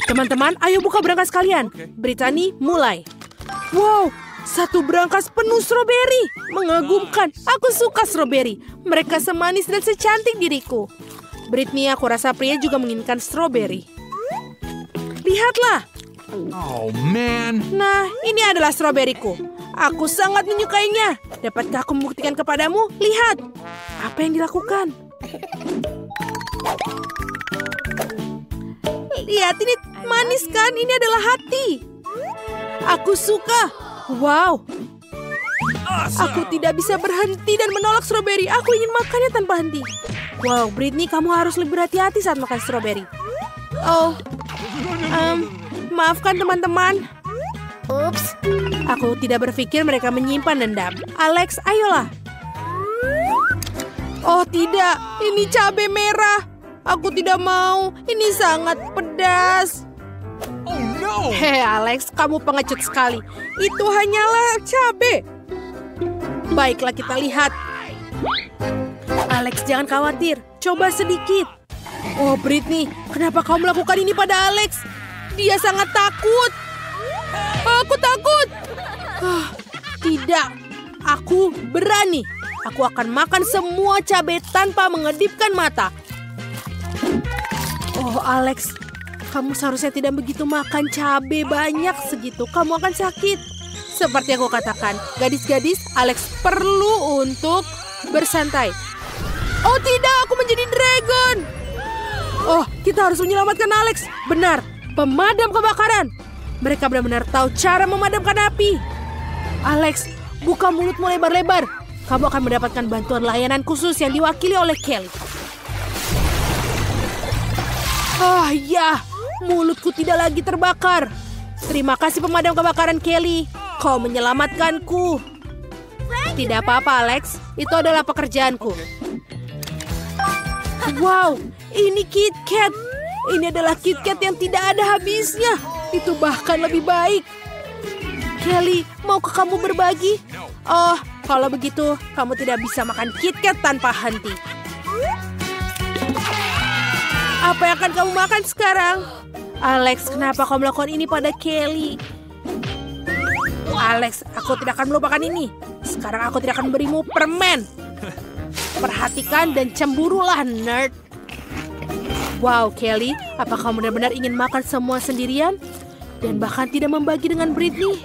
Teman-teman, ayo buka berangkas kalian. Brittany, mulai. Wow, satu berangkas penuh stroberi. Mengagumkan, aku suka stroberi. Mereka semanis dan secantik diriku. Brittany, aku rasa pria juga menginginkan stroberi. Lihatlah. Oh, man. Nah, ini adalah stroberiku. Aku sangat menyukainya. Dapatkah aku membuktikan kepadamu? Lihat. Apa yang dilakukan? Lihat, ini manis kan? Ini adalah hati. Aku suka. Wow. Aku tidak bisa berhenti dan menolak stroberi. Aku ingin makannya tanpa henti. Wow, Brittany, kamu harus lebih berhati-hati saat makan stroberi. Oh, maafkan teman-teman. Ups. Aku tidak berpikir mereka menyimpan dendam. Alex, ayolah. Oh tidak, ini cabai merah. Aku tidak mau, ini sangat pedas. Oh, no. Hei Alex, kamu pengecut sekali. Itu hanyalah cabai. Baiklah kita lihat. Alex, jangan khawatir. Coba sedikit. Oh Brittany, kenapa kau melakukan ini pada Alex? Dia sangat takut. Aku takut. Tidak, aku berani. Aku akan makan semua cabai tanpa mengedipkan mata. Oh Alex, kamu seharusnya tidak begitu makan cabai banyak segitu. Kamu akan sakit. Seperti aku katakan, gadis-gadis, Alex perlu untuk bersantai. Oh tidak, aku menjadi dragon. Oh, kita harus menyelamatkan Alex. Benar, pemadam kebakaran. Mereka benar-benar tahu cara memadamkan api. Alex, buka mulutmu lebar-lebar. Kamu akan mendapatkan bantuan layanan khusus yang diwakili oleh Kelly. Ah ya, mulutku tidak lagi terbakar. Terima kasih pemadam kebakaran Kelly. Kau menyelamatkanku. Tidak apa-apa Alex, itu adalah pekerjaanku. Wow, ini KitKat. Ini adalah KitKat yang tidak ada habisnya. Itu bahkan lebih baik. Kelly, maukah kamu berbagi? Oh, kalau begitu, kamu tidak bisa makan KitKat tanpa henti. Apa yang akan kamu makan sekarang? Alex, kenapa kau melakukan ini pada Kelly? Alex, aku tidak akan melupakan ini. Sekarang aku tidak akan memberimu permen. Perhatikan dan cemburulah, nerd. Wow, Kelly, apa kamu benar-benar ingin makan semua sendirian? Dan bahkan tidak membagi dengan Brittany?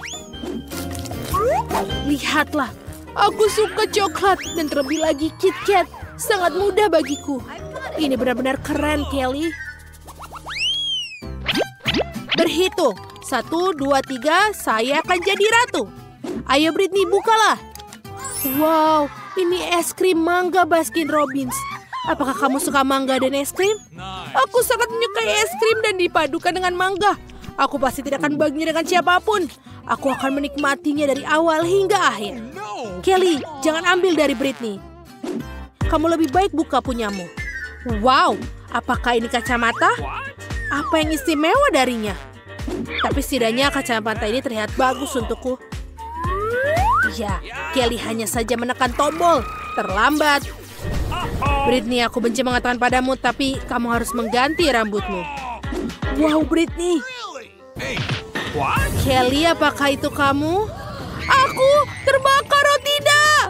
Lihatlah, aku suka coklat dan terlebih lagi KitKat. Sangat mudah bagiku. Ini benar-benar keren, Kelly. Berhitung. 1, 2, 3, saya akan jadi ratu. Ayo Brittany, bukalah. Wow, ini es krim mangga Baskin Robbins. Apakah kamu suka mangga dan es krim? Aku sangat menyukai es krim dan dipadukan dengan mangga. Aku pasti tidak akan baginya dengan siapapun. Aku akan menikmatinya dari awal hingga akhir. Kelly, jangan ambil dari Brittany. Kamu lebih baik buka punyamu. Wow, apakah ini kacamata? Apa yang istimewa darinya? Tapi setidaknya kacamata ini terlihat bagus untukku. Ya, Kelly hanya saja menekan tombol. Terlambat. Brittany, aku benci mengatakan padamu, tapi kamu harus mengganti rambutmu. Wow, Brittany. Kelly, apakah itu kamu? Aku terbakar, oh tidak.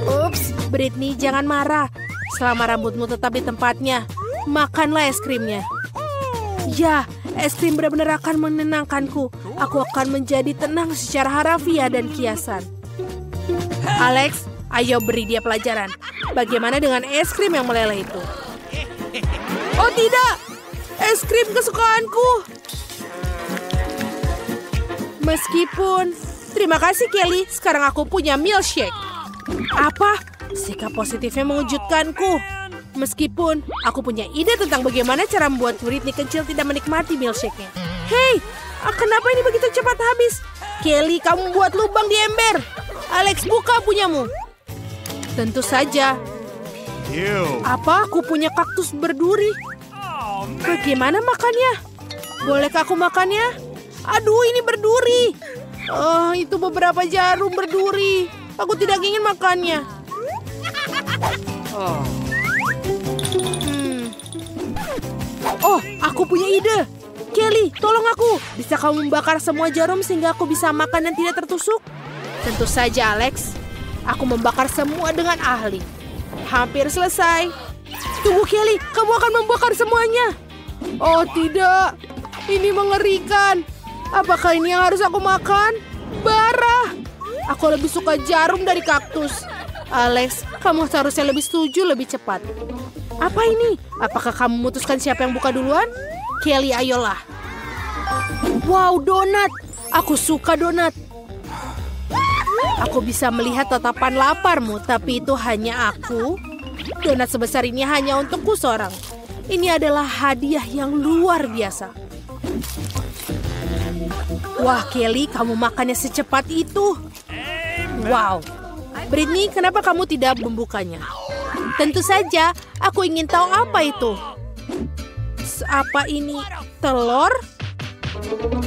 Ups, Brittany, jangan marah. Selama rambutmu tetap di tempatnya, makanlah es krimnya. Ya, es krim benar-benar akan menenangkanku. Aku akan menjadi tenang secara harafiah dan kiasan. Alex, ayo beri dia pelajaran. Bagaimana dengan es krim yang meleleh itu? Oh tidak, es krim kesukaanku. Meskipun, terima kasih Kelly, sekarang aku punya milkshake. Apa? Sikap positifnya mengejutkanku. Meskipun aku punya ide tentang bagaimana cara membuat Brittany kecil tidak menikmati milkshake-nya. Hei, kenapa ini begitu cepat habis? Kelly, kamu buat lubang di ember. Alex, buka punyamu. Tentu saja. Apa? Aku punya kaktus berduri. Bagaimana makannya? Bolehkah aku makannya? Aduh, ini berduri. Oh, itu beberapa jarum berduri. Aku tidak ingin makannya. Oh, aku punya ide. Kelly, tolong aku. Bisa kamu membakar semua jarum sehingga aku bisa makan dan tidak tertusuk? Tentu saja, Alex. Aku membakar semua dengan ahli. Hampir selesai. Tunggu, Kelly. Kamu akan membakar semuanya. Oh, tidak. Ini mengerikan. Apakah ini yang harus aku makan? Bara. Aku lebih suka jarum dari kaktus. Alex, kamu seharusnya lebih setuju lebih cepat. Apa ini? Apakah kamu memutuskan siapa yang buka duluan? Kelly, ayolah. Wow, donat. Aku suka donat. Aku bisa melihat tatapan laparmu, tapi itu hanya aku. Donat sebesar ini hanya untukku seorang. Ini adalah hadiah yang luar biasa. Wah, Kelly, kamu makannya secepat itu. Wow. Britney, kenapa kamu tidak membukanya? Tentu saja, aku ingin tahu apa itu. Apa ini? Telur?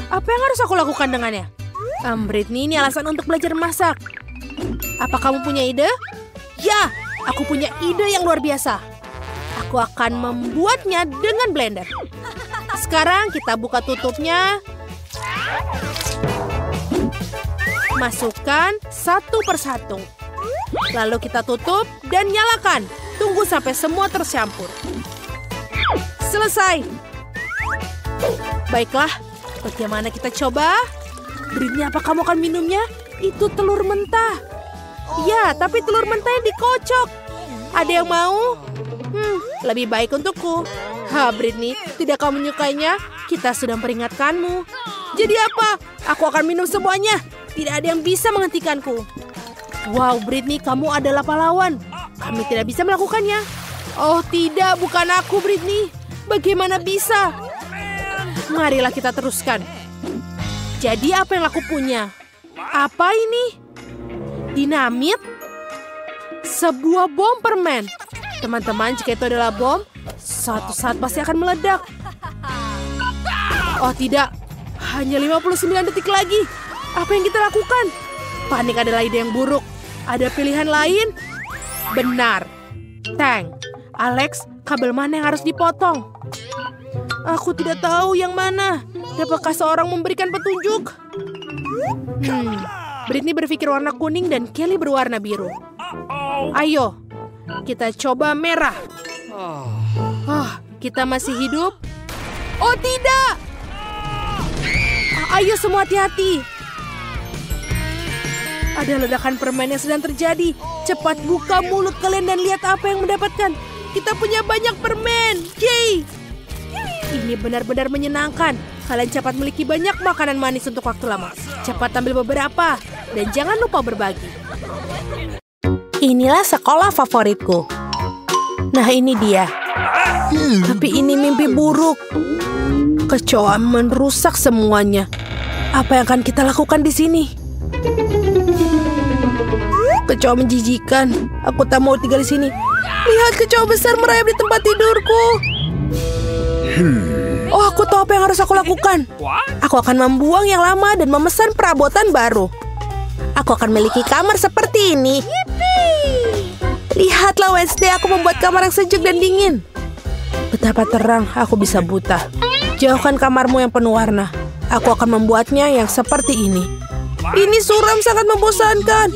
Apa yang harus aku lakukan dengannya? Britney, ini alasan untuk belajar masak. Apa kamu punya ide? Ya, aku punya ide yang luar biasa. Aku akan membuatnya dengan blender. Sekarang kita buka tutupnya. Masukkan satu persatu. Lalu kita tutup dan nyalakan. Tunggu sampai semua tercampur. Selesai. Baiklah, bagaimana kita coba? Britney, apa kamu akan minumnya? Itu telur mentah. Ya, tapi telur mentahnya dikocok. Ada yang mau? Lebih baik untukku. Britney, tidak kamu menyukainya? Kita sudah memperingatkanmu. Jadi apa? Aku akan minum semuanya. Tidak ada yang bisa menghentikanku. Wow, Britney, kamu adalah pahlawan. Kami tidak bisa melakukannya. Oh tidak, bukan aku, Britney. Bagaimana bisa? Marilah kita teruskan. Jadi apa yang aku punya? Apa ini? Dinamit? Sebuah bom permen. Teman-teman, jika itu adalah bom, suatu saat pasti akan meledak. Oh tidak, hanya 59 detik lagi. Apa yang kita lakukan? Panik adalah ide yang buruk. Ada pilihan lain? Benar. Tank. Alex, kabel mana yang harus dipotong? Aku tidak tahu yang mana. Dapatkah seorang memberikan petunjuk? Britney berpikir warna kuning dan Kelly berwarna biru. Ayo, kita coba merah. Kita masih hidup? Oh tidak! Ayo semua hati-hati. Ada ledakan permen yang sedang terjadi. Cepat buka mulut kalian dan lihat apa yang mendapatkan. Kita punya banyak permen. Yeay! Ini benar-benar menyenangkan. Kalian cepat memiliki banyak makanan manis untuk waktu lama. Cepat ambil beberapa. Dan jangan lupa berbagi. Inilah sekolah favoritku. Nah ini dia. Tapi ini mimpi buruk. Kecoa merusak semuanya. Apa yang akan kita lakukan di sini? Kecoa menjijikan. Aku tak mau tinggal di sini. Lihat kecoa besar merayap di tempat tidurku. Oh, aku tahu apa yang harus aku lakukan. Aku akan membuang yang lama dan memesan perabotan baru. Aku akan memiliki kamar seperti ini. Lihatlah Wednesday, aku membuat kamar yang sejuk dan dingin. Betapa terang aku bisa buta. Jauhkan kamarmu yang penuh warna. Aku akan membuatnya yang seperti ini. Ini suram, sangat membosankan.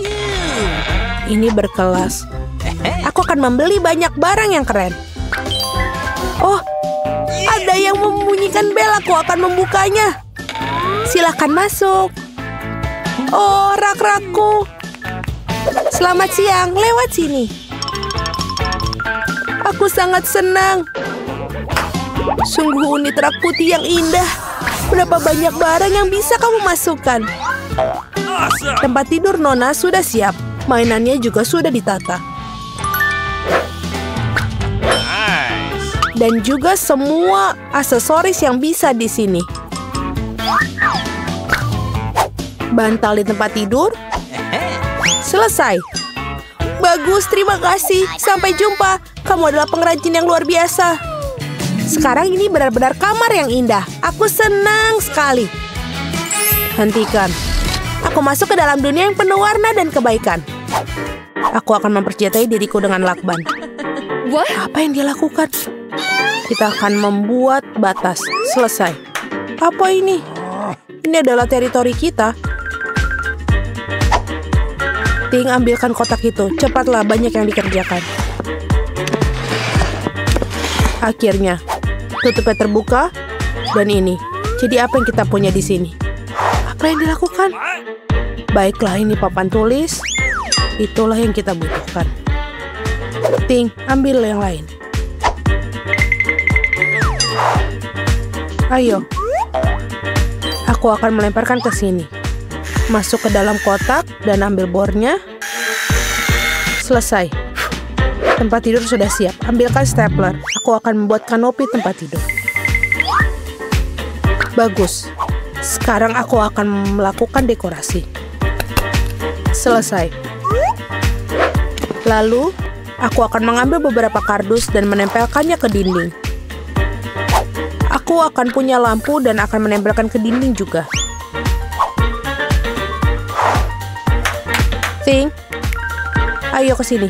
Ini berkelas. Aku akan membeli banyak barang yang keren. Oh, ada yang membunyikan bel. Aku akan membukanya. Silahkan masuk. Oh, rak-rakku. Selamat siang, lewat sini. Aku sangat senang. Sungguh unit rak putih yang indah. Berapa banyak barang yang bisa kamu masukkan. Tempat tidur Nona sudah siap. Mainannya juga sudah ditata. Dan juga semua aksesoris yang bisa di sini. Bantal di tempat tidur. Selesai. Bagus, terima kasih. Sampai jumpa. Kamu adalah pengrajin yang luar biasa. Sekarang ini benar-benar kamar yang indah. Aku senang sekali. Hentikan. Aku masuk ke dalam dunia yang penuh warna dan kebaikan. Aku akan mempercayai diriku dengan lakban. Apa yang dia lakukan? Kita akan membuat batas. Selesai. Apa ini? Ini adalah teritori kita. Ting, ambilkan kotak itu. Cepatlah, banyak yang dikerjakan. Akhirnya, tutupnya terbuka. Dan ini. Jadi apa yang kita punya di sini? Apa yang dilakukan? Baiklah, ini papan tulis. Itulah yang kita butuhkan. Ting, ambil yang lain. Ayo. Aku akan melemparkan ke sini. Masuk ke dalam kotak dan ambil bornya. Selesai. Tempat tidur sudah siap. Ambilkan stapler. Aku akan membuat kanopi tempat tidur. Bagus. Sekarang aku akan melakukan dekorasi. Selesai. Lalu, aku akan mengambil beberapa kardus dan menempelkannya ke dinding. Aku akan punya lampu dan akan menempelkan ke dinding juga. Ting, ayo ke sini.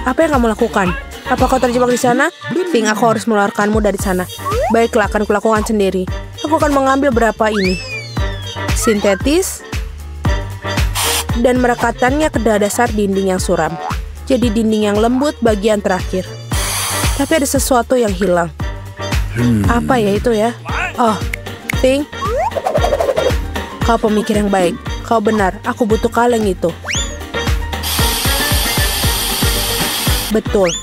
Apa yang kamu lakukan? Apa kau terjebak di sana? Ting, aku harus mengeluarkanmu dari sana. Baiklah, akan kulakukan sendiri. Aku akan mengambil berapa ini. Sintetis. Dan merekatkannya ke dasar dinding yang suram. Jadi dinding yang lembut bagian terakhir. Tapi ada sesuatu yang hilang. Apa ya itu ya? Oh, Ting. Kau pemikir yang baik. Kau benar, aku butuh kaleng itu. Betul.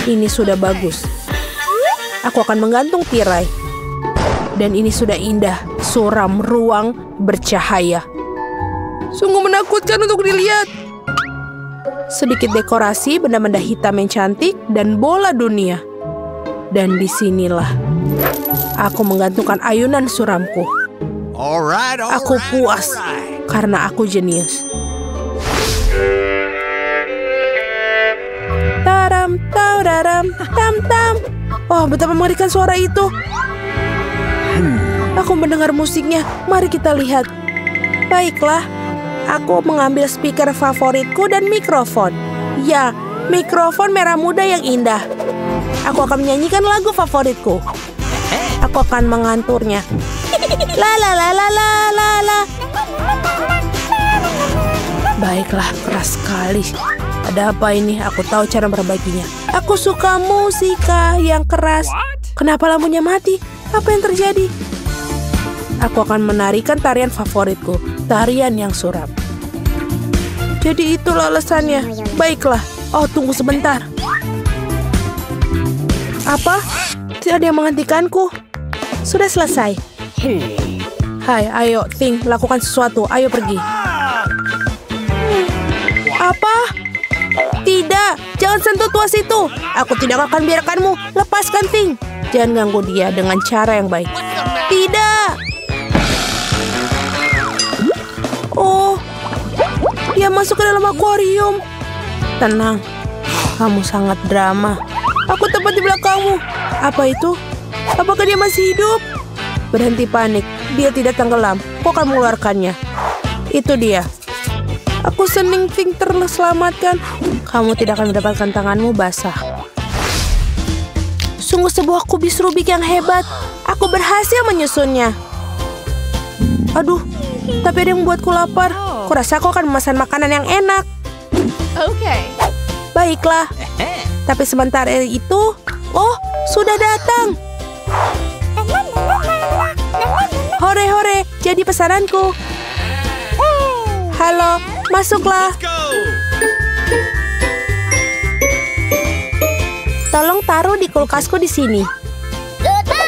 Ini sudah bagus. Aku akan menggantung tirai. Dan ini sudah indah, suram, ruang, bercahaya. Sungguh menakutkan untuk dilihat. Sedikit dekorasi, benda-benda hitam yang cantik, dan bola dunia. Dan disinilah aku menggantungkan ayunan suramku. Aku puas karena aku jenius. Taram, taudaram, tam-tam. Oh, betapa mengerikan suara itu. Aku mendengar musiknya. Mari kita lihat. Baiklah. Aku mengambil speaker favoritku dan mikrofon. Ya, mikrofon merah muda yang indah. Aku akan menyanyikan lagu favoritku. Aku akan menganturnya. La la la la la la la. Baiklah, keras sekali. Ada apa ini? Aku tahu cara memperbaikinya. Aku suka musika yang keras. Kenapa lampunya mati? Apa yang terjadi? Aku akan menarikan tarian favoritku, tarian yang suram. Jadi itulah alasannya. Baiklah. Oh, tunggu sebentar. Apa? Tidak ada yang menghentikanku. Sudah selesai. Hai, ayo, Ting, lakukan sesuatu. Ayo pergi. Apa? Tidak, jangan sentuh tuas itu. Aku tidak akan biarkanmu. Lepaskan, Ting. Jangan ganggu dia dengan cara yang baik. Tidak. Oh, dia masuk ke dalam akuarium. Tenang, kamu sangat drama. Aku tepat di belakangmu. Apa itu? Apakah dia masih hidup? Berhenti panik, dia tidak tenggelam. Aku akan mengeluarkannya. Itu dia. Aku senang Ting terselamatkan. Kamu tidak akan mendapatkan tanganmu basah. Sungguh sebuah kubis Rubik yang hebat. Aku berhasil menyusunnya. Aduh, tapi ada yang membuatku lapar. Kurasa aku akan memesan makanan yang enak. Oke. Baiklah. Tapi sebentar itu, oh, sudah datang. Hore-hore, jadi pesananku. Halo, masuklah. Tolong taruh di kulkasku di sini.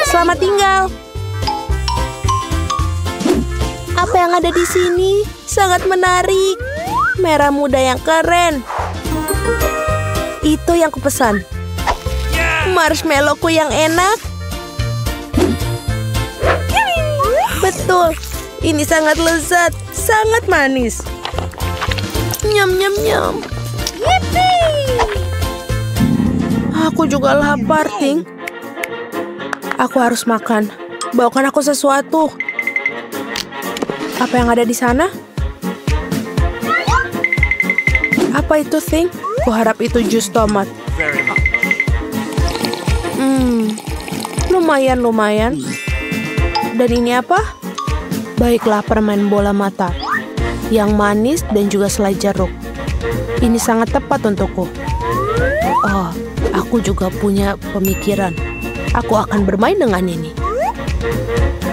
Selamat tinggal. Apa yang ada di sini? Sangat menarik. Merah muda yang keren. Itu yang kupesan. Marshmallowku yang enak. Betul. Ini sangat lezat, sangat manis. Nyam nyam nyam. Aku juga lapar, Ting. Aku harus makan. Bawakan aku sesuatu. Apa yang ada di sana? Apa itu, Ting? Kuharap itu jus tomat. Lumayan. Dan ini apa? Baiklah, permen bola mata. Yang manis dan juga selai jeruk. Ini sangat tepat untukku. Oh, aku juga punya pemikiran. Aku akan bermain dengan ini.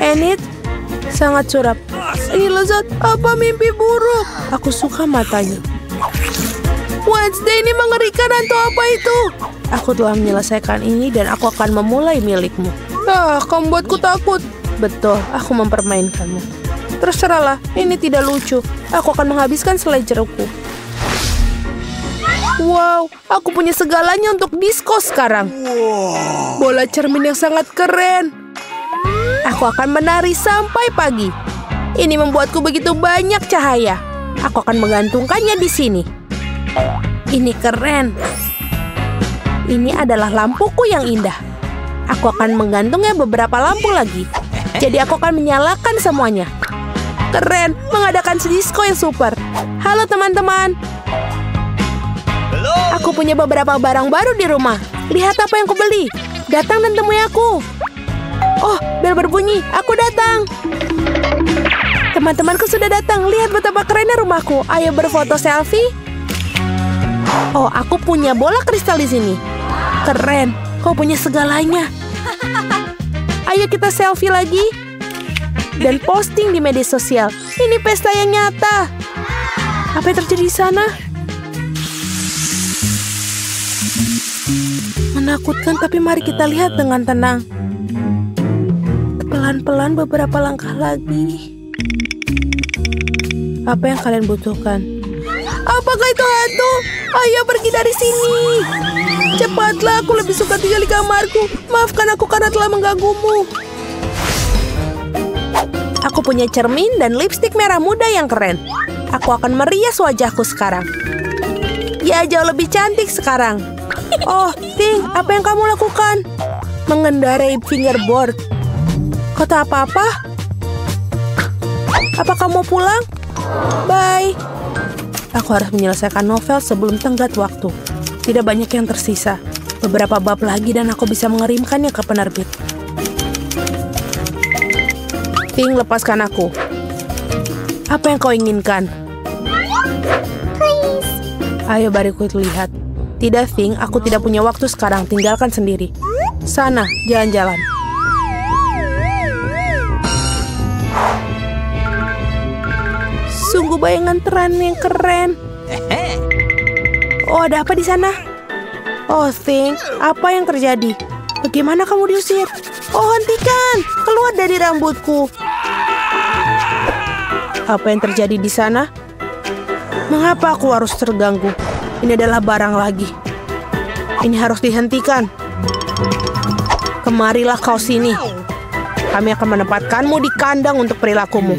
Enid, sangat suram. Ini lezat, apa mimpi buruk? Aku suka matanya. Wednesday, ini mengerikan atau apa itu? Aku telah menyelesaikan ini dan aku akan memulai milikmu. Kamu buatku takut. Betul, aku mempermainkanmu. Terserahlah, ini tidak lucu. Aku akan menghabiskan selai jerukku. Wow, aku punya segalanya untuk disko sekarang. Bola cermin yang sangat keren. Aku akan menari sampai pagi. Ini membuatku begitu banyak cahaya. Aku akan menggantungkannya di sini. Ini keren. Ini adalah lampuku yang indah. Aku akan menggantungnya beberapa lampu lagi. Jadi aku akan menyalakan semuanya. Keren, mengadakan disko yang super. Halo teman-teman. Aku punya beberapa barang baru di rumah. Lihat apa yang kubeli. Datang dan temui aku. Oh, bel berbunyi. Aku datang. Teman-temanku sudah datang. Lihat betapa kerennya rumahku. Ayo berfoto selfie. Oh, aku punya bola kristal di sini. Keren. Kau punya segalanya. Ayo kita selfie lagi. Dan posting di media sosial. Ini pesta yang nyata. Apa yang terjadi di sana? Menakutkan, tapi mari kita lihat dengan tenang. Pelan-pelan beberapa langkah lagi. Apa yang kalian butuhkan? Apakah itu hantu? Ayo pergi dari sini. Cepatlah, aku lebih suka tinggal di kamarku. Maafkan aku karena telah mengganggumu. Aku punya cermin dan lipstik merah muda yang keren. Aku akan merias wajahku sekarang. Ya, jauh lebih cantik sekarang. Oh, Ting, apa yang kamu lakukan? Mengendarai fingerboard. Kau tak apa-apa? Apa kamu mau pulang? Bye. Aku harus menyelesaikan novel sebelum tenggat waktu. Tidak banyak yang tersisa. Beberapa bab lagi dan aku bisa mengirimkannya ke penerbit. Ting, lepaskan aku. Apa yang kau inginkan? Please. Ayo bariku lihat. Tidak, Ting, aku tidak punya waktu sekarang. Tinggalkan sendiri. Sana, jalan-jalan. Sungguh bayangan terang yang keren. Oh, ada apa di sana? Oh, Ting, apa yang terjadi? Bagaimana kamu diusir? Oh, hentikan! Keluar dari rambutku. Apa yang terjadi di sana? Mengapa aku harus terganggu? Ini adalah barang lagi. Ini harus dihentikan. Kemarilah kau sini. Kami akan menempatkanmu di kandang untuk perilakumu.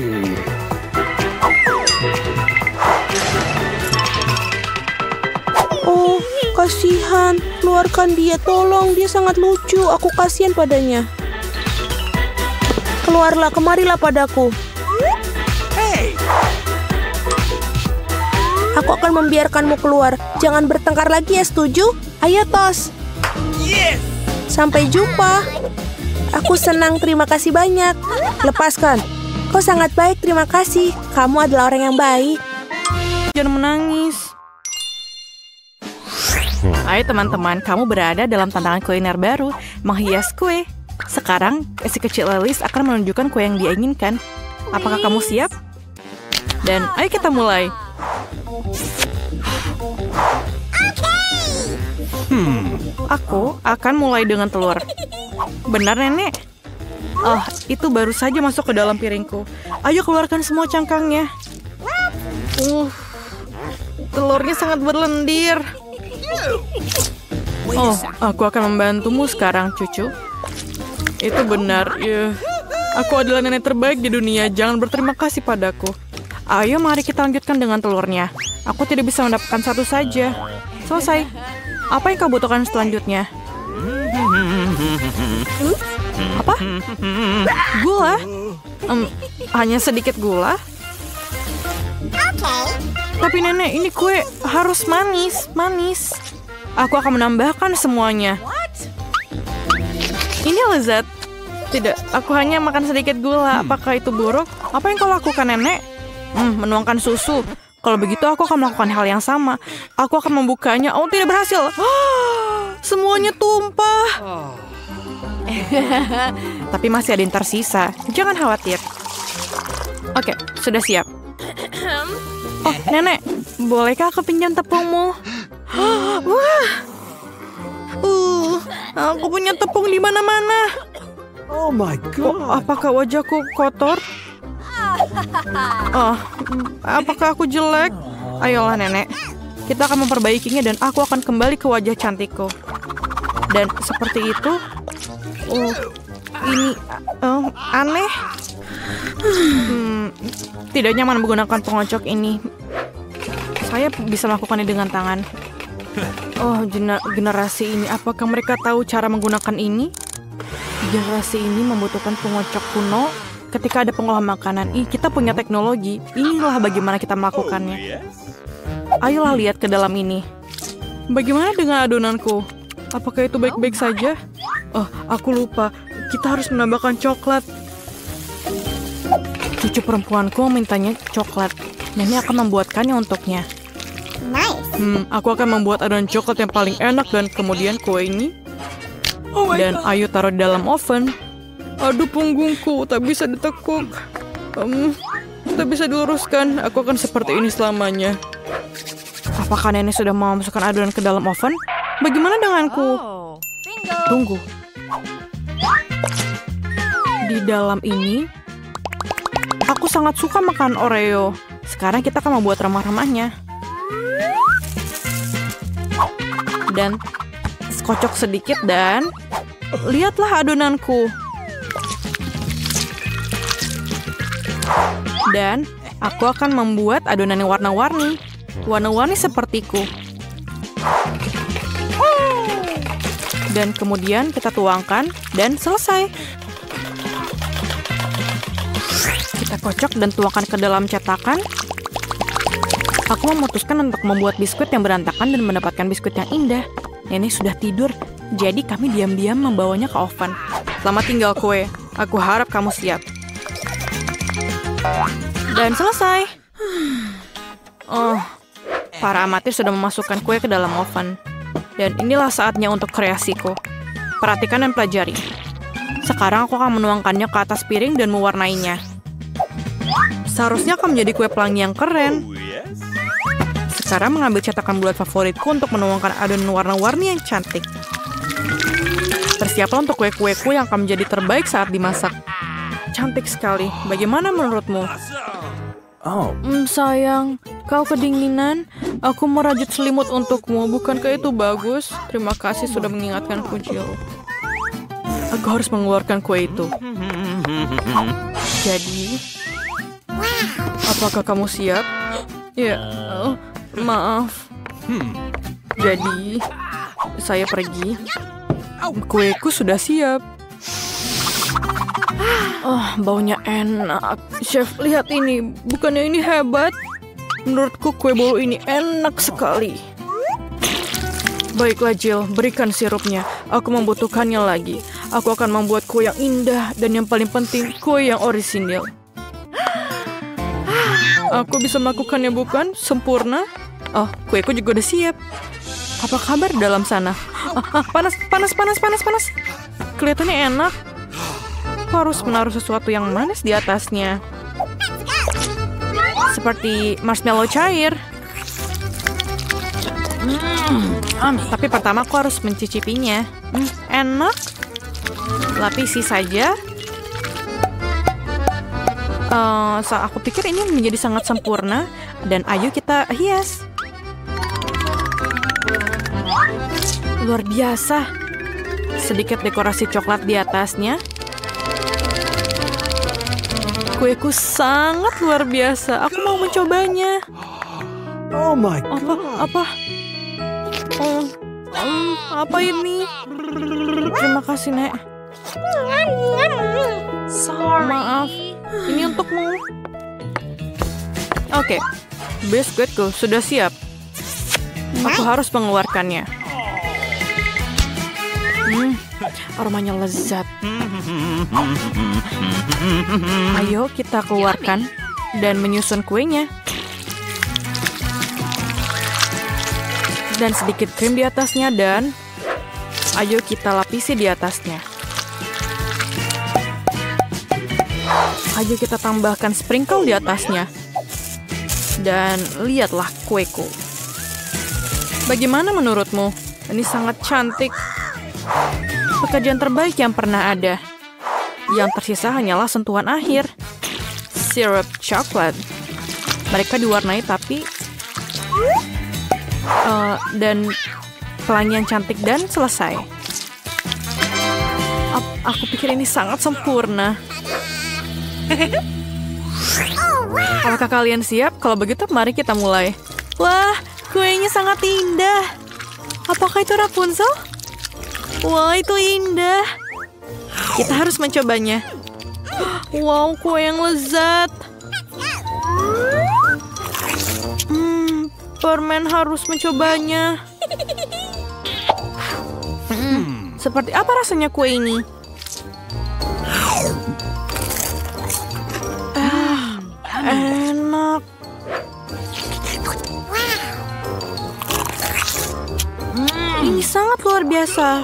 Oh, kasihan. Keluarkan dia, tolong. Dia sangat lucu. Aku kasihan padanya. Keluarlah, kemarilah padaku. Aku akan membiarkanmu keluar. Jangan bertengkar lagi ya, setuju? Ayo, tos. Yes! Sampai jumpa. Aku senang, terima kasih banyak. Lepaskan. Kau sangat baik, terima kasih. Kamu adalah orang yang baik. Jangan menangis. Ayo teman-teman, kamu berada dalam tantangan kuliner baru, menghias kue. Sekarang, si kecil Alice akan menunjukkan kue yang dia inginkan. Apakah kamu siap? Dan ayo kita mulai. Aku akan mulai dengan telur. Benar, Nenek? Oh, itu baru saja masuk ke dalam piringku. Ayo keluarkan semua cangkangnya. Telurnya sangat berlendir. Oh, aku akan membantumu sekarang, cucu. Itu benar. Aku adalah nenek terbaik di dunia. Jangan berterima kasih padaku. Ayo, mari kita lanjutkan dengan telurnya. Aku tidak bisa mendapatkan satu saja. Selesai. Apa yang kau butuhkan selanjutnya? Apa? Gula? Hanya sedikit gula? Tapi nenek, ini kue harus manis. Aku akan menambahkan semuanya. Ini lezat. Tidak, aku hanya makan sedikit gula. Apakah itu buruk? Apa yang kau lakukan, Nenek? Menuangkan susu. Kalau begitu aku akan melakukan hal yang sama. Aku akan membukanya. Oh, tidak berhasil. Semuanya tumpah. Tapi masih ada yang tersisa. Jangan khawatir. Oke, sudah siap. Oh, Nenek, bolehkah aku pinjam tepungmu? Wah, aku punya tepung di mana-mana. Oh my God. Apakah wajahku kotor? Apakah aku jelek? Ayolah, Nenek. Kita akan memperbaikinya dan aku akan kembali ke wajah cantikku. Dan seperti itu. Ini aneh. Tidak nyaman menggunakan pengocok ini. Saya bisa melakukannya dengan tangan. Generasi ini, apakah mereka tahu cara menggunakan ini? Generasi ini membutuhkan pengocok kuno ketika ada pengolahan makanan. Kita punya teknologi. Inilah bagaimana kita melakukannya. Ayolah lihat ke dalam ini. Bagaimana dengan adonanku? Apakah itu baik-baik saja? Aku lupa. Kita harus menambahkan coklat. Cucu perempuanku mintanya coklat. Nenek akan membuatkannya untuknya. Nice. Aku akan membuat adonan coklat yang paling enak dan kemudian kue ini. Dan ayo taruh di dalam oven. Aduh, punggungku tak bisa ditekuk. Tak bisa diluruskan. Aku akan seperti ini selamanya. Apakah Nenek sudah mau masukkan adonan ke dalam oven? Bagaimana denganku? Tunggu. Di dalam ini, aku sangat suka makan Oreo. Sekarang kita akan membuat remah-remahnya. Dan kocok sedikit dan lihatlah adonanku. Dan aku akan membuat adonan yang warna-warni. Warna-warni sepertiku. Dan kemudian kita tuangkan dan selesai. Kita kocok dan tuangkan ke dalam cetakan. Aku memutuskan untuk membuat biskuit yang berantakan dan mendapatkan biskuit yang indah. Nenek sudah tidur, jadi kami diam-diam membawanya ke oven. Selamat tinggal kue. Aku harap kamu siap. Dan selesai. Para amatir sudah memasukkan kue ke dalam oven. Dan inilah saatnya untuk kreasiku. Perhatikan dan pelajari. Sekarang aku akan menuangkannya ke atas piring dan mewarnainya. Seharusnya akan menjadi kue pelangi yang keren. Sekarang mengambil cetakan bulat favoritku untuk menuangkan adonan warna-warni yang cantik. Persiaplah untuk kue-kueku yang akan menjadi terbaik saat dimasak. Cantik sekali. Bagaimana menurutmu? Sayang, kau kedinginan. Aku merajut selimut untukmu. Bukankah itu bagus? Terima kasih sudah mengingatkanku, Jill. Aku harus mengeluarkan kue itu. Jadi, apakah kamu siap? Ya, maaf. Jadi, saya pergi. Kueku sudah siap. Baunya enak. Chef, lihat ini. Bukannya ini hebat? Menurutku kue bolu ini enak sekali. Baiklah, Jill. Berikan sirupnya. Aku membutuhkannya lagi. Aku akan membuat kue yang indah. Dan yang paling penting, kue yang orisinil. Aku bisa melakukannya, bukan? Sempurna. Kueku juga udah siap. Apa kabar dalam sana? Panas. Kelihatannya enak. Aku harus menaruh sesuatu yang manis di atasnya. Seperti marshmallow cair. Tapi pertama aku harus mencicipinya. Enak. Lapisi saja. Aku pikir ini menjadi sangat sempurna. Dan ayo kita hias. Luar biasa. Sedikit dekorasi coklat di atasnya. Kueku sangat luar biasa. Aku mau mencobanya. Oh my God. Apa ini? Terima kasih, Nek. Maaf. Ini untukmu. Oke. Biskuitku sudah siap. Aku harus mengeluarkannya. Aromanya lezat. Ayo kita keluarkan dan menyusun kuenya. Dan sedikit krim di atasnya dan ayo kita lapisi di atasnya. Ayo kita tambahkan sprinkle di atasnya. Dan lihatlah kueku. Bagaimana menurutmu? Ini sangat cantik. Pekerjaan terbaik yang pernah ada. Yang tersisa hanyalah sentuhan akhir. Sirup coklat. Mereka diwarnai tapi dan pelangi yang cantik dan selesai. Aku pikir ini sangat sempurna. Apakah kalian siap? Kalau begitu mari kita mulai. Wah, kuenya sangat indah. Apakah itu Rapunzel? Wah, itu indah. Kita harus mencobanya. Wow, kue yang lezat. Permen harus mencobanya. Seperti apa rasanya kue ini? Enak. Ini sangat luar biasa.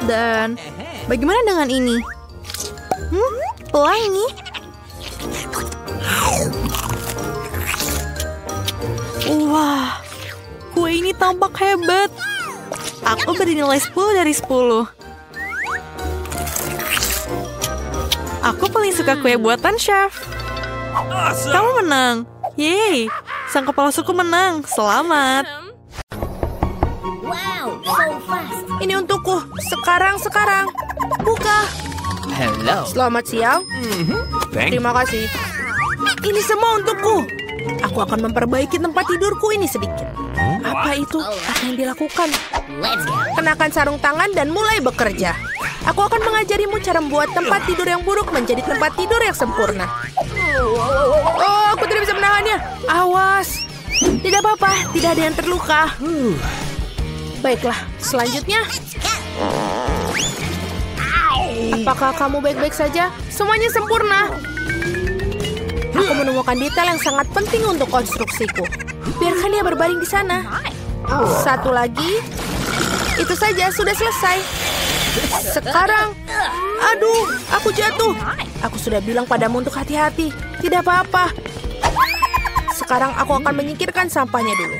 Dan bagaimana dengan ini? Pelangi. Wah, kue ini tampak hebat. Aku beri nilai 10 dari 10. Aku paling suka kue buatan chef. Kamu menang. Yeay, sang kepala suku menang. Selamat. Ini untukku. Sekarang. Buka. Hello. Selamat siang. Terima kasih. Ini semua untukku. Aku akan memperbaiki tempat tidurku ini sedikit. Apa itu? Apa yang dilakukan? Kenakan sarung tangan dan mulai bekerja. Aku akan mengajarimu cara membuat tempat tidur yang buruk menjadi tempat tidur yang sempurna. Oh, aku tidak bisa menahannya. Awas. Tidak apa-apa, tidak ada yang terluka. Baiklah, selanjutnya. Apakah kamu baik-baik saja? Semuanya sempurna. Aku menemukan detail yang sangat penting untuk konstruksiku. Biarkan dia berbaring di sana. Satu lagi. Itu saja, sudah selesai. Sekarang. Aduh, aku jatuh. Aku sudah bilang padamu untuk hati-hati. Tidak apa-apa. Sekarang aku akan menyingkirkan sampahnya dulu.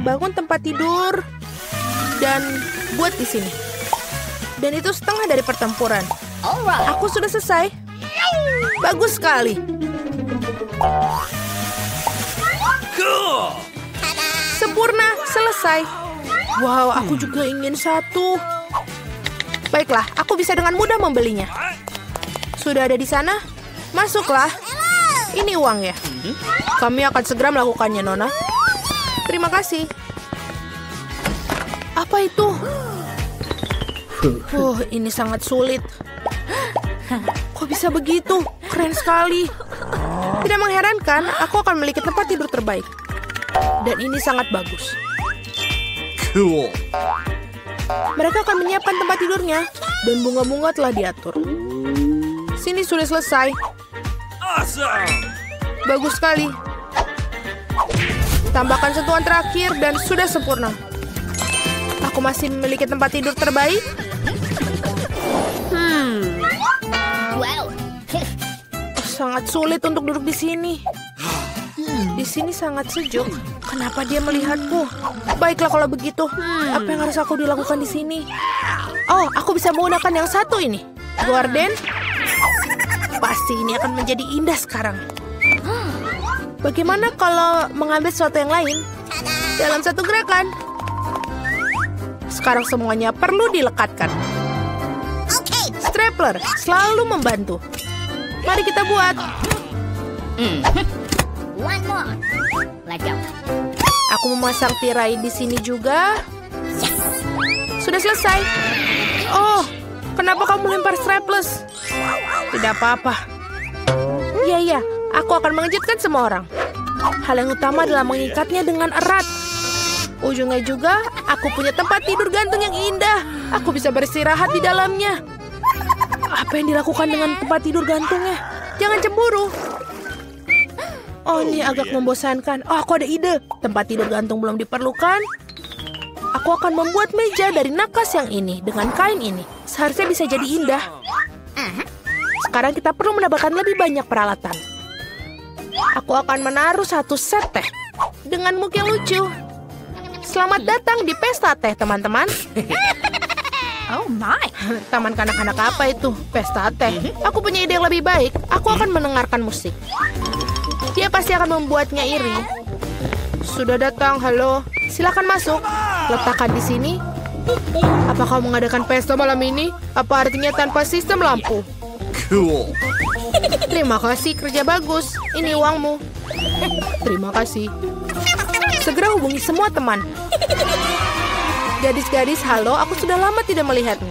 Bangun tempat tidur. Dan buat di sini. Dan itu setengah dari pertempuran. Aku sudah selesai. Bagus sekali. Sempurna, selesai. Wow, aku juga ingin satu. Baiklah, aku bisa dengan mudah membelinya. Sudah ada di sana? Masuklah. Ini uangnya. Kami akan segera melakukannya, Nona. Terima kasih. Apa itu? Ini sangat sulit. Kok bisa begitu? Keren sekali. Tidak mengherankan, aku akan memiliki tempat tidur terbaik. Dan ini sangat bagus. Cool. Mereka akan menyiapkan tempat tidurnya. Dan bunga-bunga telah diatur. Sini sudah selesai. Awesome. Bagus sekali. Tambahkan sentuhan terakhir dan sudah sempurna. Aku masih memiliki tempat tidur terbaik. Sangat sulit untuk duduk di sini. Di sini sangat sejuk. Kenapa dia melihatku? Baiklah kalau begitu. Apa yang harus aku dilakukan di sini? Oh, aku bisa menggunakan yang satu ini. Gorden. Pasti ini akan menjadi indah sekarang. Bagaimana kalau mengambil sesuatu yang lain dalam satu gerakan? Sekarang semuanya perlu dilekatkan. Stapler selalu membantu. Mari kita buat. One more. Let's go. Aku memasang tirai di sini juga. Sudah selesai. Oh, kenapa kamu lempar strapless? Tidak apa-apa. Iya, aku akan mengejutkan semua orang. Hal yang utama adalah mengikatnya dengan erat. Ujungnya juga, aku punya tempat tidur gantung yang indah. Aku bisa beristirahat di dalamnya. Apa yang dilakukan dengan tempat tidur gantungnya? Jangan cemburu. Oh, ini agak membosankan. Oh, aku ada ide. Tempat tidur gantung belum diperlukan. Aku akan membuat meja dari nakas yang ini dengan kain ini. Seharusnya bisa jadi indah. Sekarang kita perlu mendapatkan lebih banyak peralatan. Aku akan menaruh satu set teh dengan mug yang lucu. Selamat datang di pesta teh, teman-teman. Oh my. Taman kanak-kanak apa itu? Pesta teh. Aku punya ide yang lebih baik. Aku akan mendengarkan musik. Dia pasti akan membuatnya iri. Sudah datang, halo. Silakan masuk. Letakkan di sini. Apa kau mengadakan pesta malam ini? Apa artinya tanpa sistem lampu? Cool. Terima kasih, kerja bagus. Ini uangmu. Terima kasih. Segera hubungi semua teman. Gadis-gadis, halo, aku sudah lama tidak melihatmu.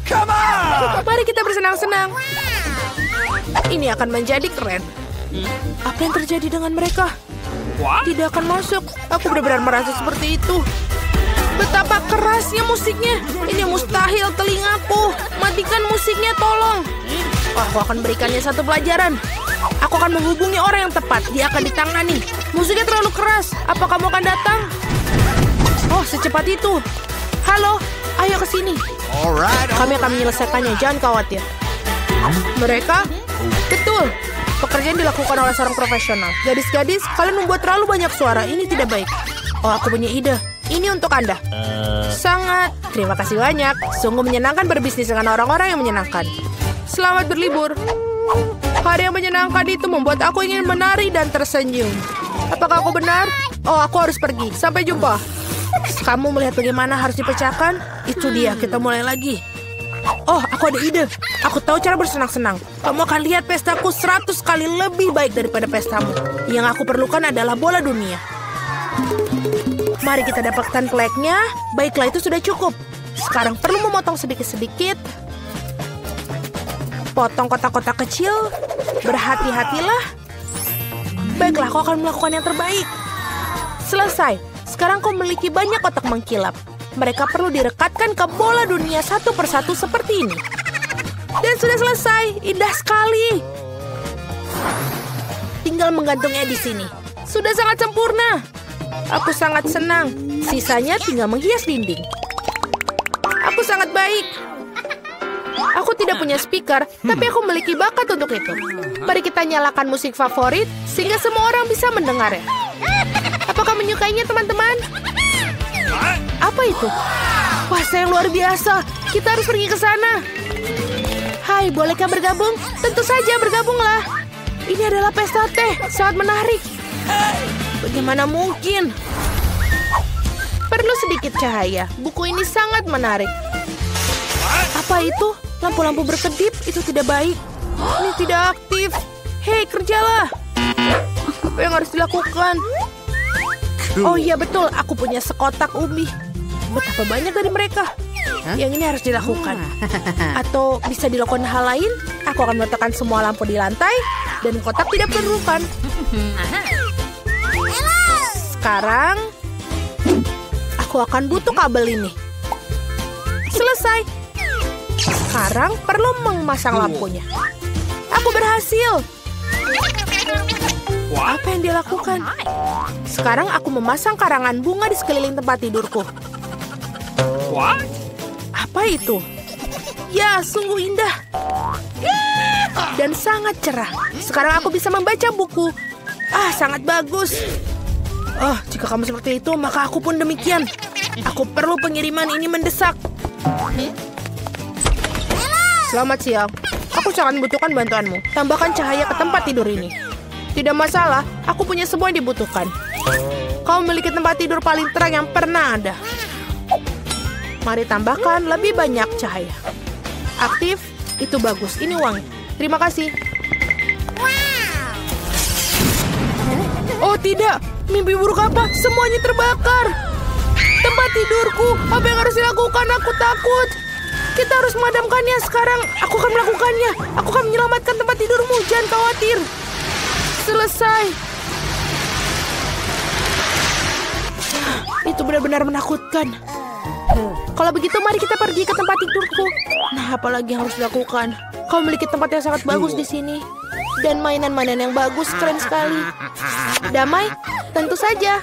Come on! Mari kita bersenang-senang. Ini akan menjadi keren. Apa yang terjadi dengan mereka? What? Tidak akan masuk. Aku benar-benar merasa seperti itu. Betapa kerasnya musiknya. Ini mustahil telingaku. Matikan musiknya, tolong. Aku akan berikannya satu pelajaran. Aku akan menghubungi orang yang tepat. Dia akan ditangani. Musiknya terlalu keras. Apa kamu akan datang? Oh, secepat itu. Halo, ayo ke sini. Alright. Kami akan menyelesaikannya, jangan khawatir. Mereka? Betul. Pekerjaan dilakukan oleh seorang profesional. Gadis-gadis, kalian membuat terlalu banyak suara. Ini tidak baik. Oh, aku punya ide. Ini untuk Anda. Sangat. Terima kasih banyak. Sungguh menyenangkan berbisnis dengan orang-orang yang menyenangkan. Selamat berlibur. Hari yang menyenangkan itu membuat aku ingin menari dan tersenyum. Apakah aku benar? Oh, aku harus pergi. Sampai jumpa. Kamu melihat bagaimana harus dipecahkan? Itu dia, kita mulai lagi. Oh, aku ada ide. Aku tahu cara bersenang-senang. Kamu akan lihat pestaku 100 kali lebih baik daripada pestamu. Yang aku perlukan adalah bola dunia. Mari kita dapatkan flagnya. Baiklah, itu sudah cukup. Sekarang perlu memotong sedikit-sedikit. Potong kotak-kotak kecil. Berhati-hatilah. Baiklah, kau akan melakukan yang terbaik. Selesai. Sekarang kau memiliki banyak kotak mengkilap. Mereka perlu direkatkan ke bola dunia satu persatu seperti ini. Dan sudah selesai. Indah sekali. Tinggal menggantungnya di sini. Sudah sangat sempurna. Aku sangat senang. Sisanya tinggal menghias dinding. Aku sangat baik. Aku tidak punya speaker, tapi aku memiliki bakat untuk itu. Mari kita nyalakan musik favorit, sehingga semua orang bisa mendengarnya. Apakah menyukainya, teman-teman? Apa itu? Wah, yang luar biasa. Kita harus pergi ke sana. Hai, bolehkah bergabung? Tentu saja, bergabunglah. Ini adalah pesta teh, sangat menarik. Bagaimana mungkin? Perlu sedikit cahaya. Buku ini sangat menarik. Apa itu? Lampu-lampu berkedip, itu tidak baik. Ini tidak aktif. Hei, kerjalah. Apa yang harus dilakukan? Oh iya betul, aku punya sekotak ubi. Betapa banyak dari mereka. Yang ini harus dilakukan. Atau bisa dilakukan hal lain. Aku akan meletakkan semua lampu di lantai. Dan kotak tidak diperlukan. Sekarang aku akan butuh kabel ini. Selesai. Sekarang perlu memasang lampunya. Aku berhasil. Apa yang dia lakukan? Sekarang aku memasang karangan bunga di sekeliling tempat tidurku. What? Apa itu? Ya, sungguh indah. Dan sangat cerah. Sekarang aku bisa membaca buku. Ah, sangat bagus. Oh, jika kamu seperti itu, maka aku pun demikian. Aku perlu pengiriman ini mendesak. Selamat siang. Aku sangat membutuhkan bantuanmu. Tambahkan cahaya ke tempat tidur ini. Tidak masalah, aku punya semua yang dibutuhkan. Kau memiliki tempat tidur paling terang yang pernah ada. Mari tambahkan lebih banyak cahaya. Aktif, itu bagus. Ini uang. Terima kasih. Oh tidak, mimpi buruk apa? Semuanya terbakar. Tempat tidurku, apa yang harus dilakukan? Aku takut. Kita harus memadamkannya sekarang. Aku akan melakukannya. Aku akan menyelamatkan tempat tidurmu. Jangan khawatir. Selesai. Itu benar-benar menakutkan. Kalau begitu, mari kita pergi ke tempat tidurku. Nah, apalagi yang harus dilakukan? Kau memiliki tempat yang sangat bagus di sini. Dan mainan-mainan yang bagus, keren sekali. Damai? Tentu saja.